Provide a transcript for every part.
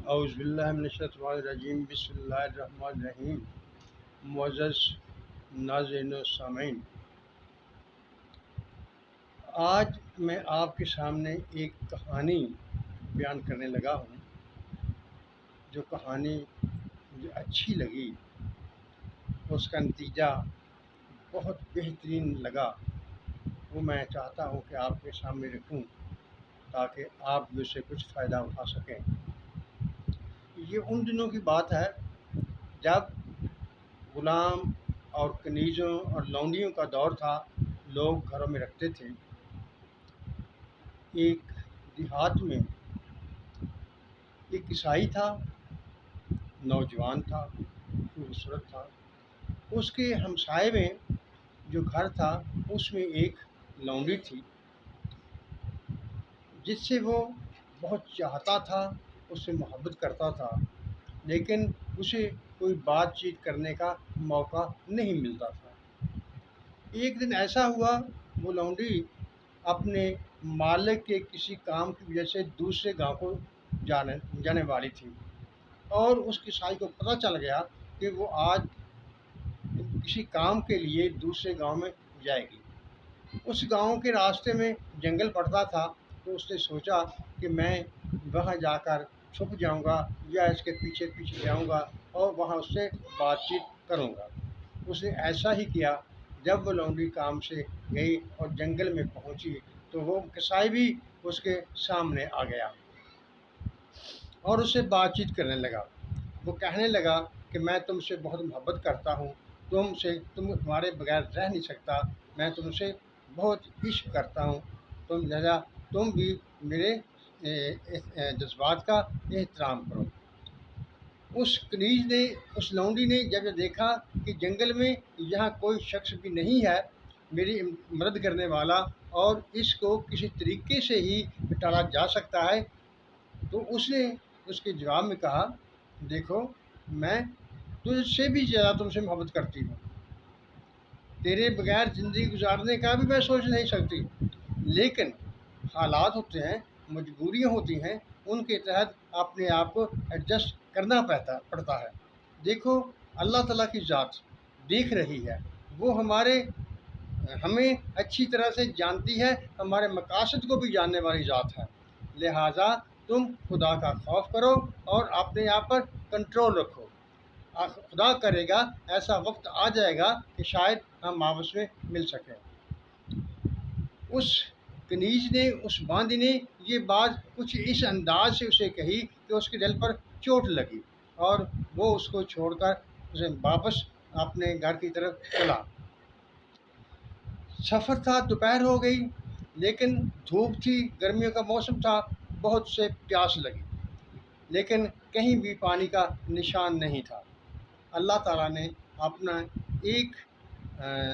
اعوذ باللہ من الشیطان الرجیم، بسم اللہ الرحمن الرحیم۔ معزز ناظرین و سامعین، آج میں آپ کے سامنے ایک کہانی بیان کرنے لگا ہوں۔ جو کہانی مجھے اچھی لگی، اس کا نتیجہ بہت بہترین لگا، وہ میں چاہتا ہوں کہ آپ کے سامنے رکھوں تاکہ آپ بھی اس سے کچھ فائدہ اٹھا سکیں۔ یہ ان دنوں کی بات ہے جب غلام اور کنیزوں اور لونڈیوں کا دور تھا، لوگ گھروں میں رکھتے تھے۔ ایک دیہات میں ایک عیسائی تھا، نوجوان تھا، خوبصورت تھا۔ اس کے ہمسائے میں جو گھر تھا اس میں ایک لونڈی تھی جس سے وہ بہت چاہتا تھا، اس سے محبت کرتا تھا، لیکن اسے کوئی بات چیت کرنے کا موقع نہیں ملتا تھا۔ ایک دن ایسا ہوا، وہ لونڈی اپنے مالک کے کسی کام کی وجہ سے دوسرے گاؤں کو جانے والی تھی، اور اس عیسائی کو پتہ چل گیا کہ وہ آج کسی کام کے لیے دوسرے گاؤں میں جائے گی۔ اس گاؤں کے راستے میں جنگل پڑتا تھا، تو اس نے سوچا کہ میں وہاں جا کر چھپ جاؤں گا یا اس کے پیچھے پیچھے جاؤں گا اور وہاں اس سے بات چیت کروں گا۔ اس نے ایسا ہی کیا۔ جب وہ لونڈی کام سے گئی اور جنگل میں پہنچی تو وہ قصائی بھی اس کے سامنے آ گیا اور اس سے بات چیت کرنے لگا۔ وہ کہنے لگا کہ میں تم سے بہت محبت کرتا ہوں، تم تمہارے بغیر رہ نہیں سکتا، میں تم سے بہت عشق کرتا ہوں، تم بھی میرے جذبات کا احترام کرو۔ اس لونڈی نے جب یہ دیکھا کہ جنگل میں یہاں کوئی شخص بھی نہیں ہے میری مدد کرنے والا، اور اس کو کسی طریقے سے ہی ٹالا جا سکتا ہے، تو اس نے اس کے جواب میں کہا، دیکھو، میں تجھ سے بھی زیادہ تم سے محبت کرتی ہوں، تیرے بغیر زندگی گزارنے کا بھی میں سوچ نہیں سکتی، لیکن حالات ہوتے ہیں، مجبوریاں ہوتی ہیں، ان کے تحت اپنے آپ کو ایڈجسٹ کرنا پڑتا ہے۔ دیکھو، اللہ تعالیٰ کی ذات دیکھ رہی ہے، وہ ہمیں اچھی طرح سے جانتی ہے، ہمارے مقاصد کو بھی جاننے والی ذات ہے، لہٰذا تم خدا کا خوف کرو اور اپنے آپ پر کنٹرول رکھو۔ خدا کرے گا ایسا وقت آ جائے گا کہ شاید ہم آپس میں مل سکیں۔ اس کنیز نے، اس باندی نے یہ بات کچھ اس انداز سے اسے کہی کہ اس کے دل پر چوٹ لگی، اور وہ اس کو چھوڑ کر اسے واپس اپنے گھر کی طرف چلا۔ سفر تھا، دوپہر ہو گئی، لیکن دھوپ تھی، گرمیوں کا موسم تھا، بہت سے پیاس لگی، لیکن کہیں بھی پانی کا نشان نہیں تھا۔ اللہ تعالیٰ نے اپنا ایک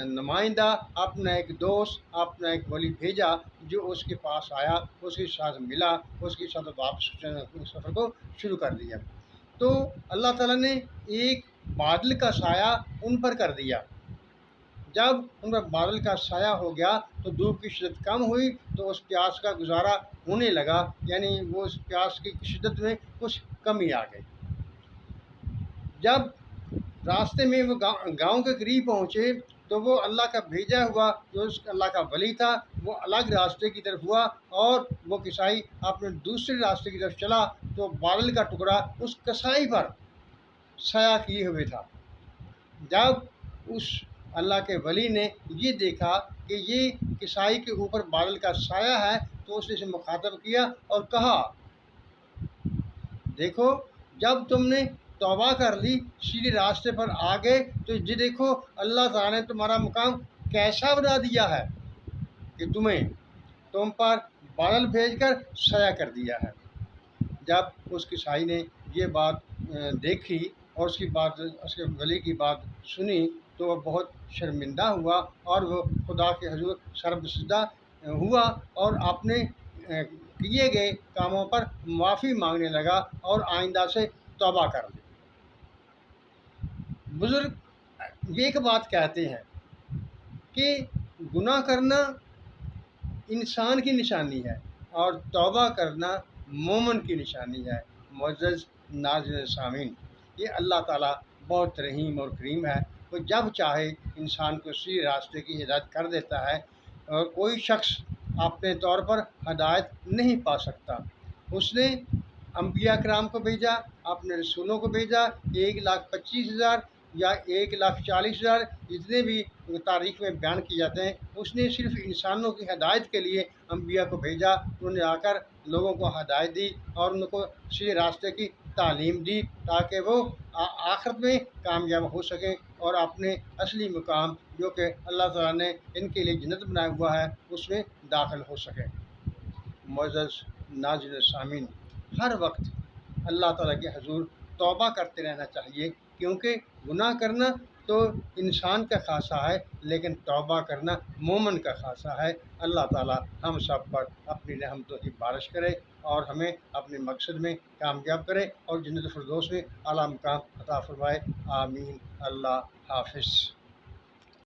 نمائندہ، اپنا ایک دوست، اپنا ایک ولی بھیجا، جو اس کے پاس آیا، اس کے ساتھ ملا، اس کے ساتھ واپس سفر کو شروع کر دیا۔ تو اللہ تعالیٰ نے ایک بادل کا سایہ ان پر کر دیا۔ جب ان پر بادل کا سایہ ہو گیا تو دھوپ کی شدت کم ہوئی، تو اس پیاس کا گزارا ہونے لگا، یعنی وہ اس پیاس کی شدت میں کچھ کمی آ گئی۔ جب راستے میں وہ گاؤں کے قریب پہنچے تو وہ اللہ کا بھیجا ہوا، جو اللہ کا ولی تھا، وہ الگ راستے کی طرف ہوا، اور وہ قصائی اپنے دوسرے راستے کی طرف چلا، تو بادل کا ٹکڑا اس قصائی پر سایہ کیے ہوئے تھا۔ جب اس اللہ کے ولی نے یہ دیکھا کہ یہ قصائی کے اوپر بادل کا سایہ ہے، تو اس نے اسے مخاطب کیا اور کہا، دیکھو، جب تم نے توبہ کر لی، سیدھے راستے پر آ گئے، تو یہ دیکھو اللہ تعالیٰ نے تمہارا مقام کیسا بنا دیا ہے کہ تم پر بادل بھیج کر سایہ کر دیا ہے۔ جب اس قصائی نے یہ بات دیکھی اور اس کے ولی کی بات سنی، تو وہ بہت شرمندہ ہوا، اور وہ خدا کے حضور سر بسجدہ ہوا اور اپنے کیے گئے کاموں پر معافی مانگنے لگا اور آئندہ سے توبہ کر لی۔ بزرگ ایک بات کہتے ہیں کہ گناہ کرنا انسان کی نشانی ہے اور توبہ کرنا مومن کی نشانی ہے۔ معزز ناظرین سامعین، یہ اللہ تعالیٰ بہت رحیم اور کریم ہے۔ وہ جب چاہے انسان کو سیدھے راستے کی ہدایت کر دیتا ہے، اور کوئی شخص اپنے طور پر ہدایت نہیں پا سکتا۔ اس نے انبیاء کرام کو بھیجا، اپنے رسولوں کو بھیجا، 1,25,000 یا 1,40,000 جتنے بھی تاریخ میں بیان کیے جاتے ہیں، اس نے صرف انسانوں کی ہدایت کے لیے انبیاء کو بھیجا۔ انہوں نے آ کر لوگوں کو ہدایت دی اور ان کو سیدھے راستے کی تعلیم دی، تاکہ وہ آخرت میں کامیاب ہو سکیں اور اپنے اصلی مقام جو کہ اللہ تعالیٰ نے ان کے لیے جنت بنایا ہوا ہے اس میں داخل ہو سکیں۔ معزز ناظرین سامعین، ہر وقت اللہ تعالیٰ کے حضور توبہ کرتے رہنا چاہیے، کیونکہ گناہ کرنا تو انسان کا خاصہ ہے، لیکن توبہ کرنا مومن کا خاصہ ہے۔ اللہ تعالیٰ ہم سب پر اپنی رحمتوں کی بارش کرے اور ہمیں اپنے مقصد میں کامیاب کرے اور جنت الفردوس میں اعلیٰ مقام عطا فرمائے۔ آمین۔ اللہ حافظ۔